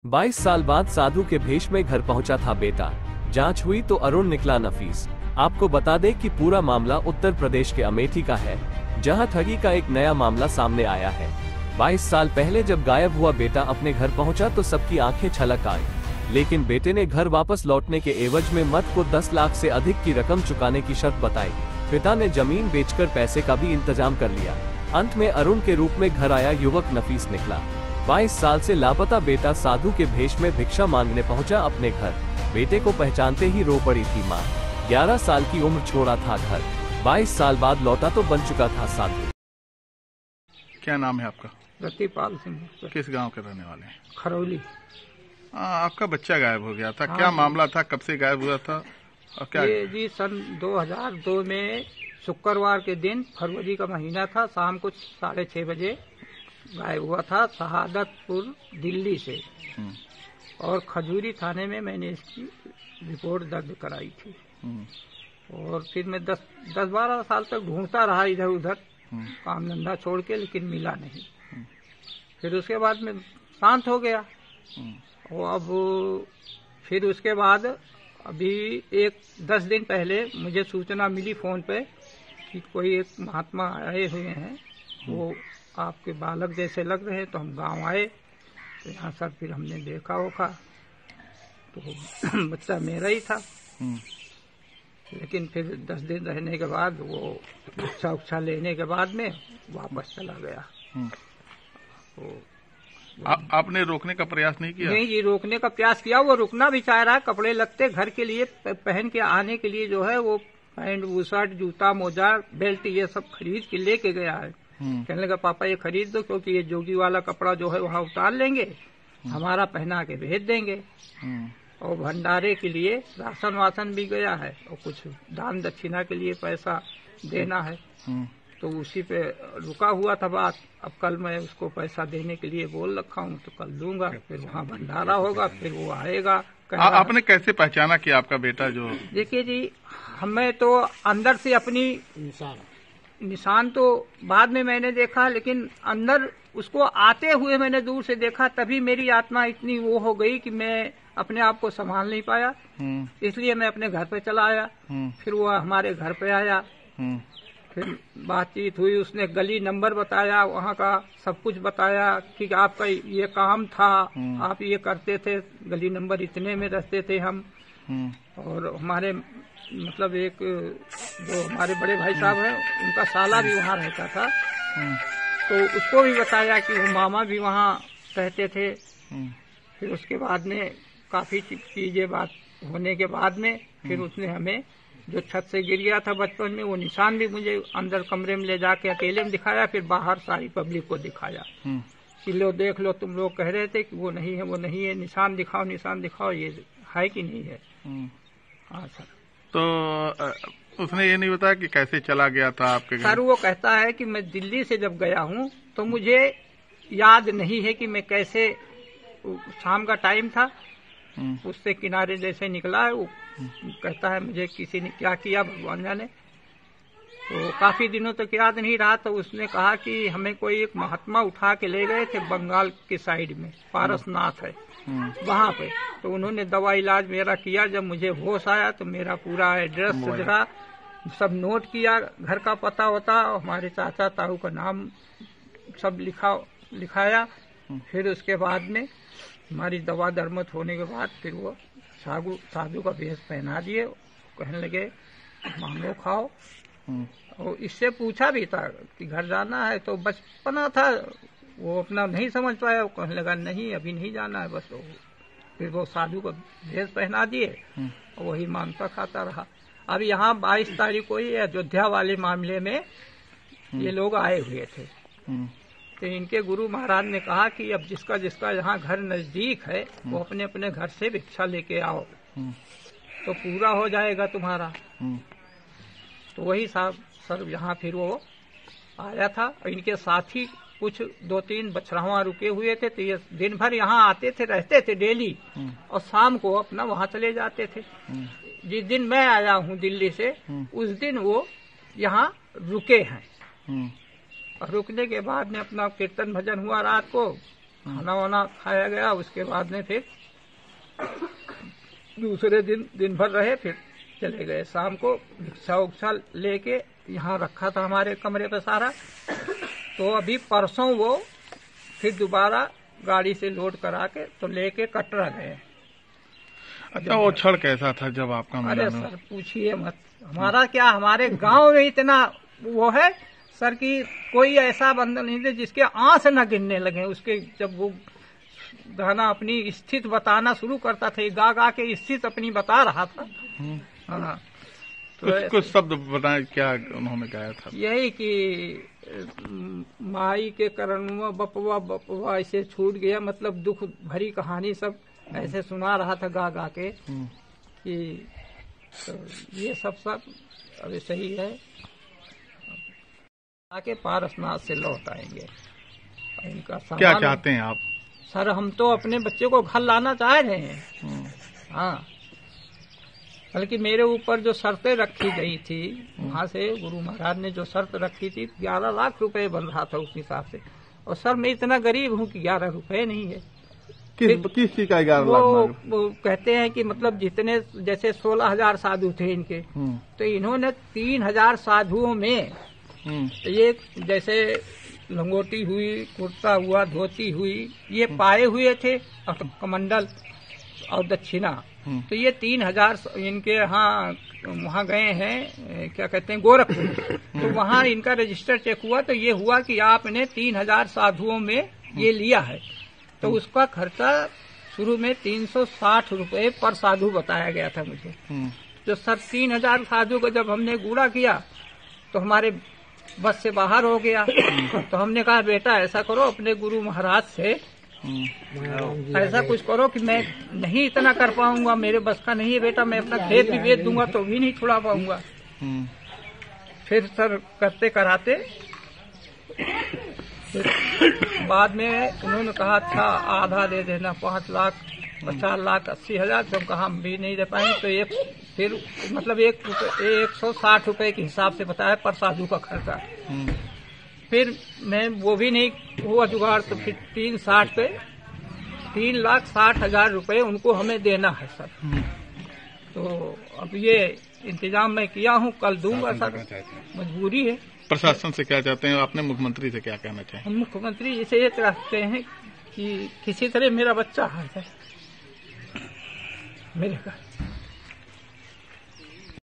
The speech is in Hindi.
22 साल बाद साधु के भेष में घर पहुंचा था बेटा। जांच हुई तो अरुण निकला नफीस। आपको बता दें कि पूरा मामला उत्तर प्रदेश के अमेठी का है, जहां ठगी का एक नया मामला सामने आया है। 22 साल पहले जब गायब हुआ बेटा अपने घर पहुंचा तो सबकी आंखें छलक आई, लेकिन बेटे ने घर वापस लौटने के एवज में मत को 10 लाख से अधिक की रकम चुकाने की शर्त बताई। पिता ने जमीन बेचकर पैसे का भी इंतजाम कर लिया। अंत में अरुण के रूप में घर आया युवक नफीस निकला। 22 साल से लापता बेटा साधु के भेष में भिक्षा मांगने पहुंचा अपने घर। बेटे को पहचानते ही रो पड़ी थी मां। 11 साल की उम्र छोड़ा था घर, 22 साल बाद लौटा तो बन चुका था साधु। क्या नाम है आपका? रतिपाल सिंह। किस गांव के रहने वाले हैं? खरौली। आपका बच्चा गायब हो गया था, क्या मामला था? कब से गायब हुआ था और क्या? ये जी सन 2002 में शुक्रवार के दिन, फरवरी का महीना था, शाम को 6:30 बजे गायब हुआ था शहादतपुर दिल्ली से। और खजूरी थाने में मैंने इसकी रिपोर्ट दर्ज कराई थी। और फिर मैं 10-12 साल तक ढूंढता रहा इधर उधर, काम धंधा छोड़ के, लेकिन मिला नहीं। फिर उसके बाद में शांत हो गया। और अब फिर उसके बाद अभी 10 दिन पहले मुझे सूचना मिली फोन पे कि कोई एक महात्मा आए हुए हैं, वो आपके बालक जैसे लग रहे हैं। तो हम गांव आए, तो यहाँ सर फिर हमने देखा होगा तो बच्चा मेरा ही था। लेकिन फिर 10 दिन रहने के बाद वो शिक्षा लेने के बाद में वापस चला गया। तो आपने रोकने का प्रयास नहीं किया? नहीं जी, रोकने का प्रयास किया। वो रुकना भी चाह रहा है। कपड़े लगते घर के लिए पहन के आने के लिए जो है वो पैंट बुशर्ट जूता मोजा बेल्ट ये सब खरीद के लेके गया है। कहने लगा पापा ये खरीद दो, क्योंकि ये जोगी वाला कपड़ा जो है वहाँ उतार लेंगे, हमारा पहना के भेज देंगे। और भंडारे के लिए राशन वासन भी गया है और कुछ दान दक्षिणा के लिए पैसा देना है। तो उसी पे रुका हुआ था बात। अब कल मैं उसको पैसा देने के लिए बोल रखा हूँ, तो कल दूंगा। फिर वहाँ भंडारा होगा, फिर वो आएगा। आपने कैसे पहचाना कि आपका बेटा जो? देखिए जी, हमें तो अंदर से अपनी निशान तो बाद में मैंने देखा, लेकिन अंदर उसको आते हुए मैंने दूर से देखा। तभी मेरी आत्मा इतनी वो हो गई कि मैं अपने आप को संभाल नहीं पाया। इसलिए मैं अपने घर पे चला आया। फिर वो हमारे घर पे आया, फिर बातचीत हुई। उसने गली नंबर बताया, वहाँ का सब कुछ बताया कि आपका ये काम था, आप ये करते थे, गली नंबर इतने में रहते थे हम। और हमारे मतलब एक जो हमारे बड़े भाई साहब हैं, उनका साला भी वहाँ रहता था। तो उसको भी बताया कि वो मामा भी वहाँ रहते थे। फिर उसके बाद में काफी चीजें बात होने के बाद में फिर उसने हमें जो छत से गिर गया था बचपन में, वो निशान भी मुझे अंदर कमरे में ले जाके अकेले में दिखाया। फिर बाहर सारी पब्लिक को दिखाया कि लो देख लो, तुम लोग कह रहे थे कि वो नहीं है, वो नहीं है, निशान दिखाओ, निशान दिखाओ, ये है कि नहीं है। हाँ सर। तो उसने ये नहीं बताया कि कैसे चला गया था आपके घर? सर वो कहता है कि मैं दिल्ली से जब गया हूँ तो मुझे याद नहीं है कि मैं कैसे, शाम का टाइम था, उससे किनारे जैसे निकला है। वो कहता है मुझे किसी ने क्या किया भगवान जाने। तो काफी दिनों तक याद नहीं रहा। तो उसने कहा कि हमें कोई एक महात्मा उठा के ले गए थे बंगाल के साइड में, पारसनाथ है वहाँ पे। तो उन्होंने दवा इलाज मेरा किया। जब मुझे होश आया तो मेरा पूरा एड्रेस वगैरह सब नोट किया, घर का पता होता, हमारे चाचा ताऊ का नाम सब लिखाया। फिर उसके बाद में हमारी दवा दरमत होने के बाद फिर वो साधु का भेष पहना दिए। कहने लगे मांगो खाओ। और इससे पूछा भी था कि घर जाना है, तो बचपना था, वो अपना नहीं समझ पाया। वो कहने लगा नहीं अभी नहीं जाना है बस। फिर वो साधु का भेष पहना दिए और वही मांगता खाता रहा। अब यहाँ 22 तारीख को ही अयोध्या वाले मामले में ये लोग आए हुए थे। तो इनके गुरु महाराज ने कहा कि अब जिसका जिसका यहाँ घर नजदीक है वो अपने अपने घर से भिक्षा लेके आओ, तो पूरा हो जाएगा तुम्हारा। तो वही साहब सर यहाँ फिर वो आया था। और इनके साथी कुछ 2-3 बछड़ावा रुके हुए थे। तो ये दिन भर यहाँ आते थे, रहते थे डेली, और शाम को अपना वहाँ चले जाते थे। जिस दिन मैं आया हूँ दिल्ली से, उस दिन वो यहाँ रुके हैं। और रुकने के बाद में अपना कीर्तन भजन हुआ रात को, खाना वाना खाया गया। उसके बाद में फिर दूसरे दिन भर रहे, फिर चले गए। शाम को रिक्शा उक्सा लेके यहाँ रखा था हमारे कमरे पे सारा। तो अभी परसों वो फिर दोबारा गाड़ी से लोड करा के तो लेके कटरा गए। अच्छा, वो क्षण कैसा था जब आपका मिला? अरे सर पूछिए मत, हमारा क्या, हमारे गांव में इतना वो है सर कि कोई ऐसा बंदा नहीं था जिसके आंस न गिरने लगे उसके। जब वो गाना अपनी स्थिति बताना शुरू करता था, गा गा के स्थिति अपनी बता रहा था। हाँ, तो कुछ शब्द बताएं, क्या उन्होंने गाया था? यही कि माई के करणुआ बपवा बपवा ऐसे छूट गया, मतलब दुख भरी कहानी सब ऐसे सुना रहा था गा गा के कि तो ये सब अभी सही है। आके पारसनाथ से लौट आएंगे। इनका क्या चाहते हैं आप? सर हम तो अपने बच्चे को घर लाना चाह रहे हैं। हाँ, बल्कि मेरे ऊपर जो शर्तें रखी गई थी वहाँ से गुरु महाराज ने जो शर्त रखी थी 11 लाख रुपए बन रहा था उस हिसाब से। और सर मैं इतना गरीब हूँ कि 11 रुपए नहीं है। किस चीज का 11 लाख? वो कहते हैं कि मतलब जितने जैसे 16,000 साधु थे इनके, तो इन्होंने 3,000 साधुओं में ये जैसे लंगोटी हुई, कुर्ता हुआ, धोती हुई, ये पाए हुए थे, कमंडल और दक्षिणा। तो ये 3,000 इनके यहाँ वहाँ गए हैं, क्या कहते हैं, गोरखपुर। तो वहाँ इनका रजिस्टर चेक हुआ तो ये हुआ कि आपने 3,000 साधुओं में ये लिया है। तो उसका खर्चा शुरू में 360 रुपए पर साधु बताया गया था मुझे। तो सर 3,000 साधु को जब हमने गुड़ा किया तो हमारे बस से बाहर हो गया। तो हमने कहा बेटा ऐसा करो, अपने गुरु महाराज से ऐसा कुछ करो कि मैं नहीं इतना कर पाऊंगा, मेरे बस का नहीं है बेटा, मैं अपना खेत भी बेच दूंगा तो भी नहीं छुड़ा पाऊंगा। फिर सर करते कराते बाद में उन्होंने कहा अच्छा आधा दे देना, 5 लाख 50 लाख 80 हजार। तो हम कहा हम भी नहीं दे पाएंगे। तो एक फिर मतलब 160 रुपए के हिसाब से बताया पर साधु का खर्चा। फिर मैं वो भी नहीं हुआ जुगाड़, तो फिर 360 पे 3,60,000 रुपए उनको हमें देना है सर। तो अब ये इंतजाम मैं किया हूँ, कल दूंगा सर, मजबूरी है। प्रशासन से क्या चाहते हैं? आपने मुख्यमंत्री से क्या कहना चाहें? हम मुख्यमंत्री जी से ये चाहते हैं कि किसी तरह मेरा बच्चा आ जाए मेरे घर।